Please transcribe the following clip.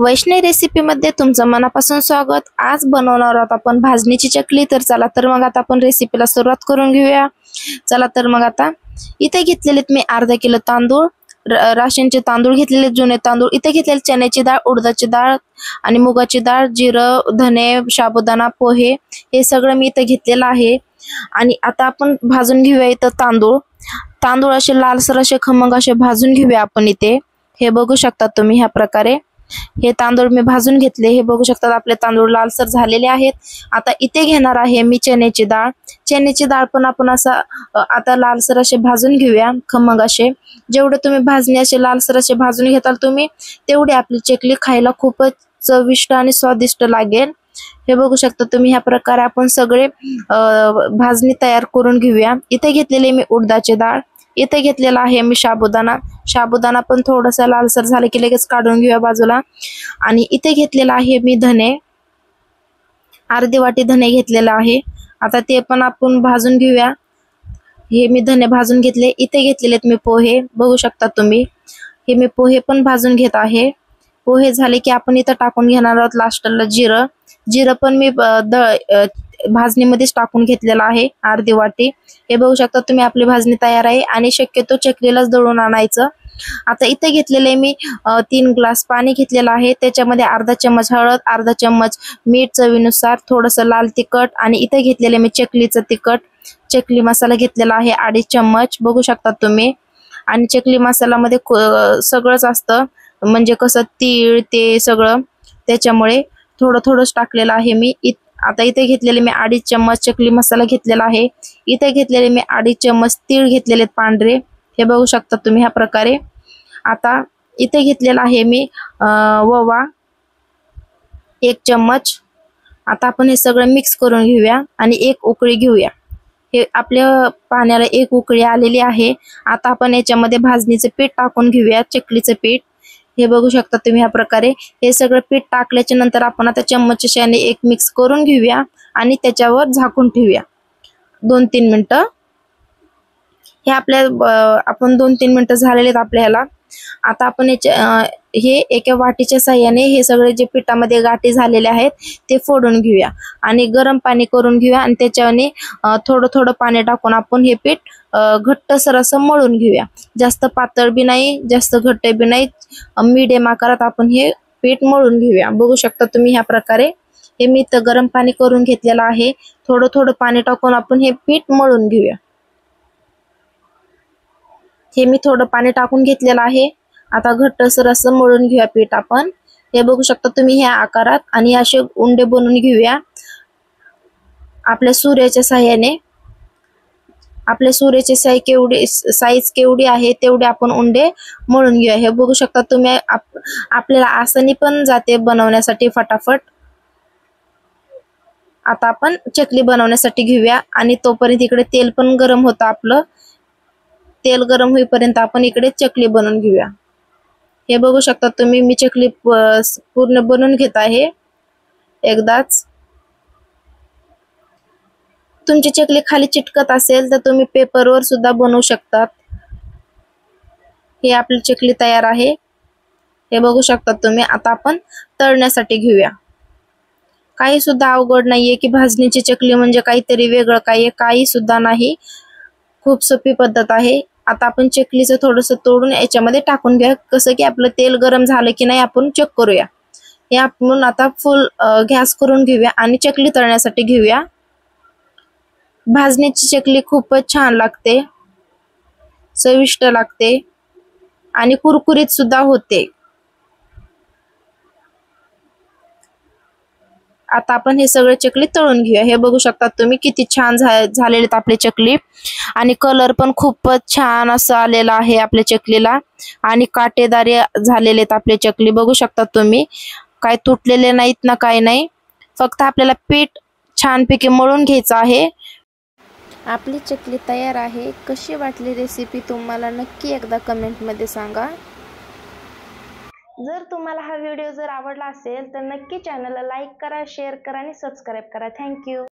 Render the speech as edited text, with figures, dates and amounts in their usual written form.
वैष्णवी रेसिपीमध्ये तुमचं मनापासून स्वागत। आज बनवणार आहोत आपण भाजणीची चकली। तर चला तर मग आता आपण रेसिपीला सुरुवात करून घेऊया। चला तर मग आता इथे घेतलेले मी अर्धा किलो तांदूळ, राशनचे तांदूळ घेतलेले, जुने तांदूळ। इथे घेतलेले चण्याची डाळ, उडदाची डाळ आणि मुगाची डाळ, जिरं, धने, साबुदाणा, पोहे हे सगळं मी इथे घेतलेलं आहे। आणि आता आपण भाजून घेऊया इथे तांदूळ। तांदूळ असे लालसर असे खमंग असे भाजून घेऊया आपण इथे। हे बघू शकता तुम्ही ह्या प्रकारे हे तांदूळ मी भाजून घेतले। हे बघू शकता आपले तांदूळ लालसर झालेले आहेत। आता इथे घेणार आहे मी चण्याची डाळ। चण्याची डाळ पण आपण असा आता लालसर असे भाजून घेऊया खमंग असे। जेवढे तुम्ही भाजणी असे लालसर असे भाजून घेताल तुम्ही तेवढी आपली चकली खायला खूपच चविष्ट आणि स्वादिष्ट लागेल। हे बघू शकता तुम्ही ह्या प्रकारे आपण सगळे भाजणी तयार करून घेऊया। इथे घेतलेले मी उडदाची डाळ, इथे घेतलेला आहे मी साबुदाणा। साबुदाणा पण थोडासा लालसर झाले की लगेच काढून घेऊया बाजूला। आणि इथे घेतलेला आहे मी धने, अर्धी वाटी धने घेतलेला आहे। आता ते पण आपण भाजून घेऊया। हे मी धने भाजून घेतले। इथे घेतलेलेत मी पोहे, बघू शकता तुम्ही हे मी पोहे पण भाजून घेत आहे। पोहे झाले की आपण इथे टाकून घेणार आहोत लास्टला जिरं। जिरं पण मी भाजणीमध्येच टाकून घेतलेला आहे अर्धी वाटी। हे बघू शकता तुम्ही आपली भाजणी तयार आहे। आणि शक्यतो चकलीलाच दळून आणायचं। आता इथे घेतलेले मी 3 ग्लास पाणी घेतलेलं आहे। त्याच्यामध्ये अर्धा चम्मच हळद, अर्धा चम्मच मीठ चवीनुसार, थोडंसं लाल तिखट आणि इथे घेतलेले मी चकलीचं तिखट, चकली मसाला घेतलेला आहे 2.5 चम्मच, बघू शकता तुम्ही। आणि चकली मसाल्यामध्ये सगळंच असतं, म्हणजे कसं तीळ ते सगळं, त्याच्यामुळे थोडं थोडंच टाकलेलं आहे मी। आता इथे घेतलेले मी 2.5 चम्मच चकली मसाला घेतलेला आहे। इथे घेतलेले मी 2.5 चम्मच तीळ घेतलेले पांढरे, हे बघू शकता तुम्ही ह्या प्रकारे। आता इथे घेतलेला आहे मी ओवा 1 चम्मच। आता आपण हे सगळं मिक्स करून घेऊया आणि एक उकळी घेऊया। हे आपल्या पाण्याला एक उकळी आलेली आहे। आता आपण याच्यामध्ये भाजणीचे पीठ टाकून घेऊया, चकलीचे पीठ। हे बघू शकता तुम्ही ह्या प्रकारे हे सगळं पीठ टाकल्याच्या नंतर आपण आता चम्मचच्या साहाय्याने एक मिक्स करून घेऊया आणि त्याच्यावर झाकून ठेवूया 2-3 मिनिटं। हे आपल्या आपण 2-3 मिनिटं झालेले आहेत आपल्याला। आता आपण हे एका वाटीच्या साहाय्याने हे सगळे जे पिठामध्ये गाठी झालेले आहेत ते फोडून घेऊया आणि गरम पाणी करून घेऊया। आणि त्याच्याने थोडं थोडं पाणी टाकून आपण हे पीठ घट्टसर असं मळून घेऊया। जास्त पातळ बी नाही, जास्त घट्ट बी नाही, मीडियम आकारात आपण हे पीठ मळून घेऊया। बघू शकता तुम्ही ह्या प्रकारे हे मी तर गरम पाणी करून घेतलेलं आहे। थोडं थोडं पाणी टाकून आपण हे पीठ मळून घेऊया। हे मी थोडं पाणी टाकून घेतलेलं आहे। आता घट्टसर असं मळून घेऊया पीठ आपण। हे बघू शकता तुम्ही ह्या आकारात, आणि असे उंडे बनवून घेऊया आपल्या सुऱ्याच्या साहाय्याने। आपल्या सुऱ्याची साईज केवढी आहे तेवढे आपण उंडे मळून घेऊया। हे बघू शकता तुम्ही आपल्याला आसानी पण जाते बनवण्यासाठी फटाफट। आता आपण चकली बनवण्यासाठी घेऊया आणि तोपर्यंत इकडे तेल पण गरम होतं आपलं। तेल गरम होईपर्यंत आपण इकडे चकली बनवून घेऊया। हे बघू शकता तुम्ही मी चकली पूर्ण बनवून घेत आहे एकदाच। तुमची चकली खाली चिटकत असेल तर तुम्ही पेपरवर सुद्धा बनवू शकतात। हे आपली चकली तयार आहे, हे बघू शकता तुम्ही। आता आपण तळण्यासाठी घेऊया। काही सुद्धा अवघड नाहीये की भाजणीची चकली म्हणजे काहीतरी वेगळं काही सुद्धा नाही, खूप सोपी पद्धत आहे। आता आपण चकलीचं थोडंसं तोडून याच्यामध्ये टाकून घ्या, कसं की आपलं तेल गरम झालं की नाही आपण चेक करूया। हे आपण आता फुल गॅस करून घेऊया आणि चकली तळण्यासाठी घेऊया। भाजणीची चकली खूपच छान लागते, चविष्ट लागते आणि कुरकुरीत सुद्धा होते। आता आपण हे सगळे चकली तळून घेऊया। हे बघू शकता तुम्ही किती छान झालेले आहेत आपली चकली, आणि कलर पण खूपच छान असं आलेला आहे आपल्या चकलीला, आणि काटेदार झालेले आहेत आपली चकली। बघू शकता तुम्ही काय तुटलेले नाहीत ना, काय नाही, फक्त आपल्याला पीठ छानपैकी मळून घ्यायचं आहे। आपली चकली तयार आहे। कशी वाटली रेसिपी तुम्हाला नक्की एकदा कमेंट मध्ये सांगा। जर तुम्हाला हा व्हिडिओ आवडला असेल तर नक्की चॅनलला लाईक करा, शेअर करा आणि सबस्क्राईब करा। थँक्यू।